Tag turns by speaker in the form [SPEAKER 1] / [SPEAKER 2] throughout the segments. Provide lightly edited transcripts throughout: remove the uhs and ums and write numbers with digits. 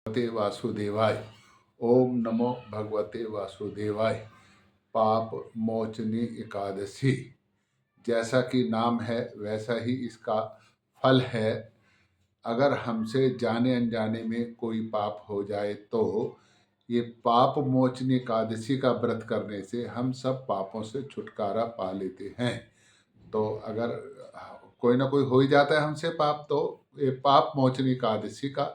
[SPEAKER 1] भगवते वासुदेवाय। ओम नमो भगवते वासुदेवाय। पाप मोचनी एकादशी, जैसा कि नाम है वैसा ही इसका फल है। अगर हमसे जाने अनजाने में कोई पाप हो जाए तो ये पाप मोचनी एकादशी का व्रत करने से हम सब पापों से छुटकारा पा लेते हैं। तो अगर कोई ना कोई हो ही जाता है हमसे पाप, तो ये पाप मोचनी एकादशी का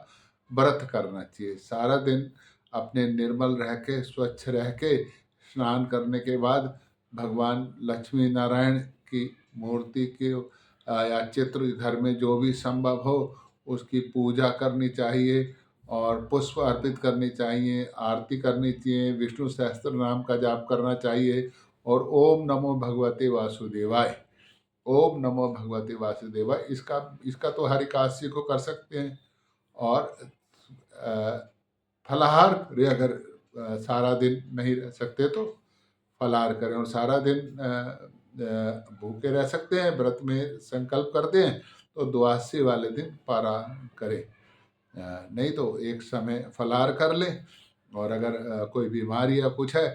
[SPEAKER 1] व्रत करना चाहिए। सारा दिन अपने निर्मल रह के, स्वच्छ रह के, स्नान करने के बाद भगवान लक्ष्मी नारायण की मूर्ति की या चित्र घर में जो भी संभव हो उसकी पूजा करनी चाहिए और पुष्प अर्पित करनी चाहिए, आरती करनी चाहिए, विष्णु सहस्त्र नाम का जाप करना चाहिए और ओम नमो भगवते वासुदेवाय, ओम नमो भगवते वासुदेवाय इसका इसका तो हर एकादशी को कर सकते हैं। और फलाहार करें। अगर सारा दिन नहीं रह सकते तो फलाहार करें और सारा दिन भूखे रह सकते हैं, व्रत में संकल्प करते हैं तो द्वादशी वाले दिन पारायण करें। नहीं तो एक समय फलाहार कर लें और अगर कोई बीमारी या कुछ है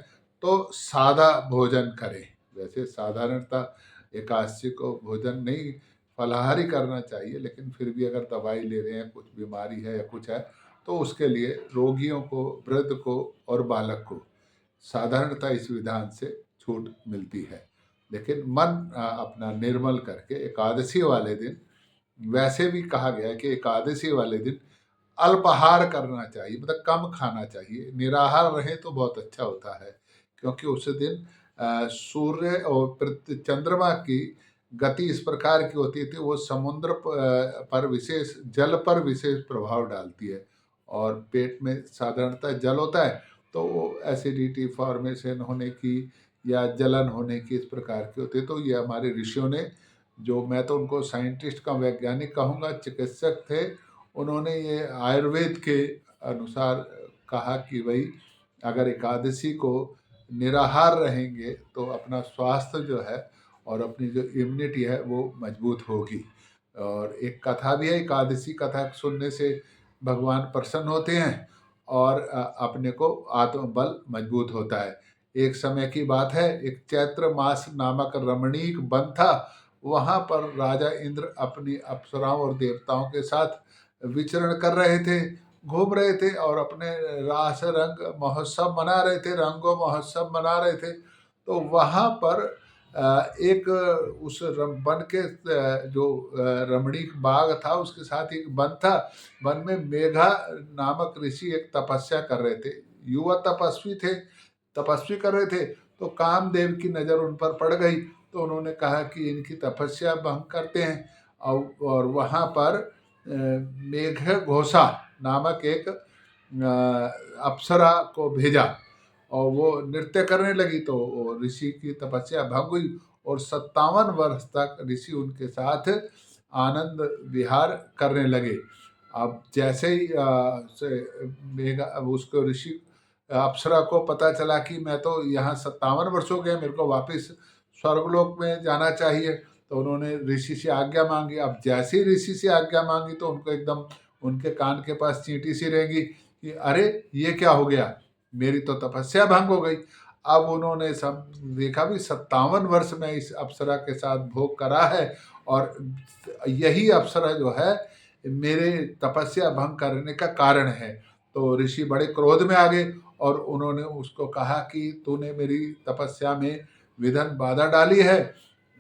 [SPEAKER 1] तो सादा भोजन करें। वैसे साधारणतः एकादशी को भोजन नहीं फलाहार ही करना चाहिए, लेकिन फिर भी अगर दवाई ले रहे हैं, कुछ बीमारी है या कुछ है, तो उसके लिए रोगियों को, वृद्ध को और बालक को साधारणतः इस विधान से छूट मिलती है। लेकिन मन अपना निर्मल करके एकादशी वाले दिन, वैसे भी कहा गया है कि एकादशी वाले दिन अल्पाहार करना चाहिए, मतलब कम खाना चाहिए। निराहार रहे तो बहुत अच्छा होता है, क्योंकि उस दिन सूर्य और चंद्रमा की गति इस प्रकार की होती थी, वो समुद्र पर विशेष, जल पर विशेष प्रभाव डालती है और पेट में साधारणतः जल होता है तो वो एसिडिटी फॉर्मेशन होने की या जलन होने की इस प्रकार की होती है। तो ये हमारे ऋषियों ने, जो मैं तो उनको साइंटिस्ट का, वैज्ञानिक कहूँगा, चिकित्सक थे, उन्होंने ये आयुर्वेद के अनुसार कहा कि भाई अगर एकादशी को निराहार रहेंगे तो अपना स्वास्थ्य जो है और अपनी जो इम्यूनिटी है वो मजबूत होगी। और एक कथा भी है, एकादशी कथा सुनने से भगवान प्रसन्न होते हैं और अपने को आत्मबल मजबूत होता है। एक समय की बात है, एक चैत्र मास नामक रमणीक वन था। वहाँ पर राजा इंद्र अपनी अप्सराओं और देवताओं के साथ विचरण कर रहे थे, घूम रहे थे और अपने रास रंग महोत्सव मना रहे थे, रंगों महोत्सव मना रहे थे। तो वहाँ पर एक उस वन के जो रमणीक बाग था उसके साथ एक वन था। वन में मेघा नामक ऋषि एक तपस्या कर रहे थे, युवा तपस्वी थे, तपस्वी कर रहे थे। तो कामदेव की नज़र उन पर पड़ गई, तो उन्होंने कहा कि इनकी तपस्या भंग करते हैं। और वहाँ पर मेघ घोषा नामक एक अप्सरा को भेजा और वो नृत्य करने लगी, तो वो ऋषि की तपस्या भंग हुई और 57 वर्ष तक ऋषि उनके साथ आनंद विहार करने लगे। अब जैसे ही मेघा, उसको ऋषि अप्सरा को पता चला कि मैं तो यहाँ 57 वर्ष हो गए, मेरे को वापस स्वर्गलोक में जाना चाहिए, तो उन्होंने ऋषि से आज्ञा मांगी। अब जैसे ही ऋषि से आज्ञा मांगी तो उनको एकदम उनके कान के पास चींटी सी रहेगी कि अरे ये क्या हो गया, मेरी तो तपस्या भंग हो गई। अब उन्होंने सब देखा भी 57 वर्ष में इस अप्सरा के साथ भोग करा है और यही अप्सरा जो है मेरे तपस्या भंग करने का कारण है। तो ऋषि बड़े क्रोध में आ गए और उन्होंने उसको कहा कि तूने मेरी तपस्या में विघ्न बाधा डाली है,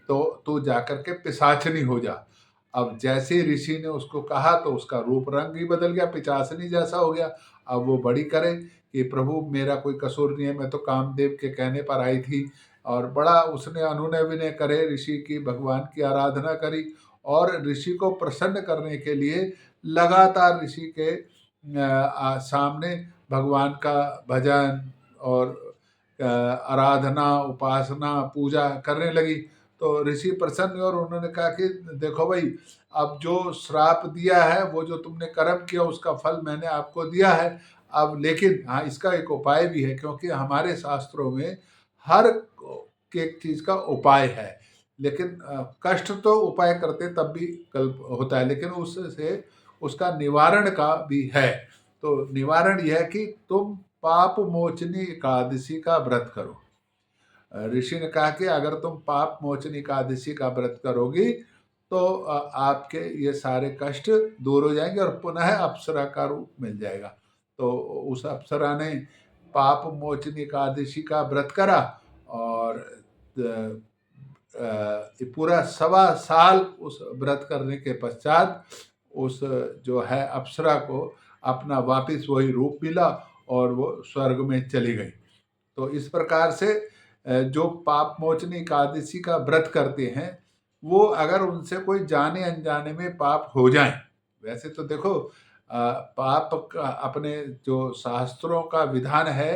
[SPEAKER 1] तो तू जाकर के पिशाचनी हो जा। अब जैसे ही ऋषि ने उसको कहा तो उसका रूप रंग ही बदल गया, पिशाचनी जैसा हो गया। अब वो बड़ी करे कि प्रभु मेरा कोई कसूर नहीं है, मैं तो कामदेव के कहने पर आई थी। और बड़ा उसने अनुनय विनय करे, ऋषि की, भगवान की आराधना करी और ऋषि को प्रसन्न करने के लिए लगातार ऋषि के सामने भगवान का भजन और आराधना, उपासना, पूजा करने लगी। तो ऋषि प्रसन्न हुए और उन्होंने कहा कि देखो भाई, अब जो श्राप दिया है, वो जो तुमने कर्म किया उसका फल मैंने आपको दिया है। अब लेकिन हाँ, इसका एक उपाय भी है, क्योंकि हमारे शास्त्रों में हर एक चीज़ का उपाय है। लेकिन कष्ट तो उपाय करते तब भी कल्प होता है, लेकिन उससे उसका निवारण का भी है। तो निवारण यह है कि तुम पाप मोचनी एकादशी का व्रत करो। ऋषि ने कहा कि अगर तुम पाप मोचनी एकादशी का व्रत करोगी तो आपके ये सारे कष्ट दूर हो जाएंगे और पुनः अप्सरा का रूप मिल जाएगा। तो उस अप्सरा ने पाप मोचनी एकादशी का व्रत करा और पूरा 1.25 साल उस व्रत करने के पश्चात उस जो है अप्सरा को अपना वापिस वही रूप मिला और वो स्वर्ग में चली गई। तो इस प्रकार से जो पाप मोचनी एकादशी का व्रत करते हैं वो अगर उनसे कोई जाने अनजाने में पाप हो जाए, वैसे तो देखो पाप का अपने जो शास्त्रों का विधान है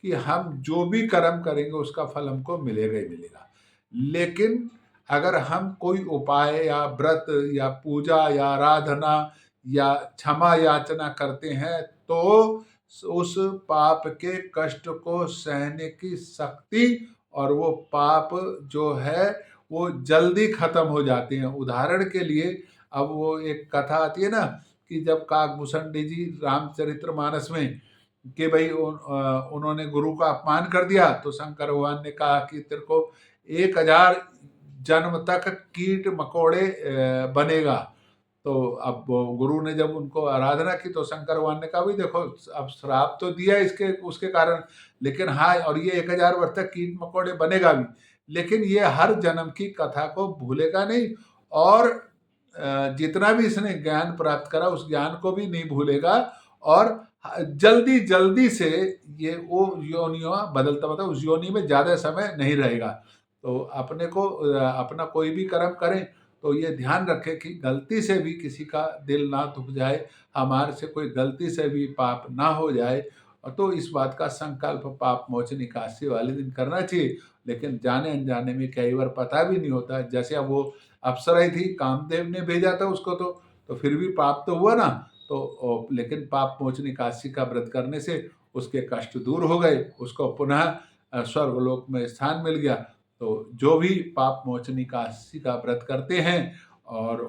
[SPEAKER 1] कि हम जो भी कर्म करेंगे उसका फल हमको मिलेगा ही मिलेगा। लेकिन अगर हम कोई उपाय या व्रत या पूजा या आराधना या क्षमा याचना करते हैं तो उस पाप के कष्ट को सहने की शक्ति और वो पाप जो है वो जल्दी खत्म हो जाते हैं। उदाहरण के लिए अब वो एक कथा आती है ना कि जब काकभूषणी जी रामचरितमानस में कि भाई उन्होंने गुरु का अपमान कर दिया तो शंकर भगवान ने कहा कि तेरे को 1000 जन्म तक कीट मकोड़े बनेगा। तो अब गुरु ने जब उनको आराधना की तो शंकर भगवान ने कहा भाई देखो अब श्राप तो दिया इसके उसके कारण, लेकिन हाँ और ये 1000 वर्ष तक कीट मकोड़े बनेगा भी, लेकिन ये हर जन्म की कथा को भूलेगा नहीं और जितना भी इसने ज्ञान प्राप्त करा उस ज्ञान को भी नहीं भूलेगा और जल्दी जल्दी से ये वो योनियां बदलता मतलब उस योनि में ज़्यादा समय नहीं रहेगा। तो अपने को अपना कोई भी कर्म करें तो ये ध्यान रखें कि गलती से भी किसी का दिल ना दुख जाए, हमारे से कोई गलती से भी पाप ना हो जाए। और तो इस बात का संकल्प पाप मोचन एकादशी वाले दिन करना चाहिए। लेकिन जाने अनजाने में कई बार पता भी नहीं होता, जैसे अब वो अप्सरा ही थी, कामदेव ने भेजा था उसको तो फिर भी पाप तो हुआ ना। तो लेकिन पाप मोचन एकादशी का व्रत करने से उसके कष्ट दूर हो गए, उसको पुनः स्वर्गलोक में स्थान मिल गया। तो जो भी पाप मोचन एकादशी का व्रत करते हैं और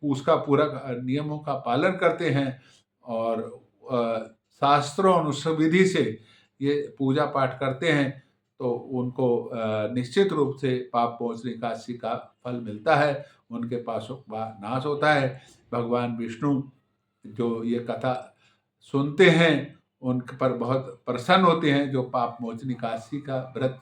[SPEAKER 1] उसका पूरा नियमों का पालन करते हैं और शास्त्रों अनुसार विधि से ये पूजा पाठ करते हैं तो उनको निश्चित रूप से पाप मोचन एकादशी का फल मिलता है, उनके पापों का नाश होता है। भगवान विष्णु जो ये कथा सुनते हैं उन पर बहुत प्रसन्न होते हैं, जो पाप मोचन एकादशी का व्रत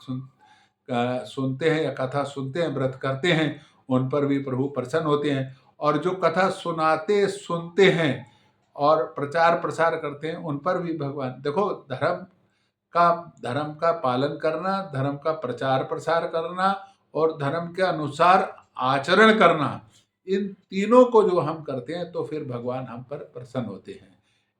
[SPEAKER 1] सुनते हैं या कथा सुनते हैं, व्रत करते हैं, उन पर भी प्रभु प्रसन्न होते हैं। और जो कथा सुनाते सुनते हैं और प्रचार प्रसार करते हैं उन पर भी भगवान देखो धर्म का पालन करना, धर्म का प्रचार प्रसार करना और धर्म के अनुसार आचरण करना, इन तीनों को जो हम करते हैं तो फिर भगवान हम पर प्रसन्न होते हैं।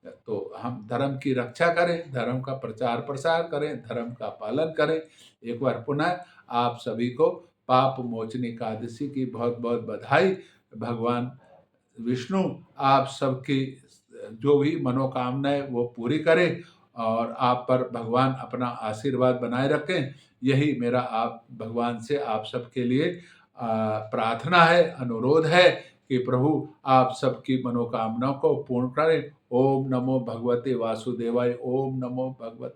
[SPEAKER 1] तो हम धर्म की रक्षा करें, धर्म का प्रचार प्रसार करें, धर्म का पालन करें। एक बार पुनः आप सभी को पाप मोचन एकादशी की बहुत बहुत बधाई। भगवान विष्णु आप सबकी जो भी मनोकामनाएं वो पूरी करें और आप पर भगवान अपना आशीर्वाद बनाए रखें। यही मेरा आप भगवान से आप सबके लिए प्रार्थना है, अनुरोध है कि प्रभु आप सबकी मनोकामनाओं को पूर्ण करें। ओम नमो भगवते वासुदेवाय। ओम नमो भगवते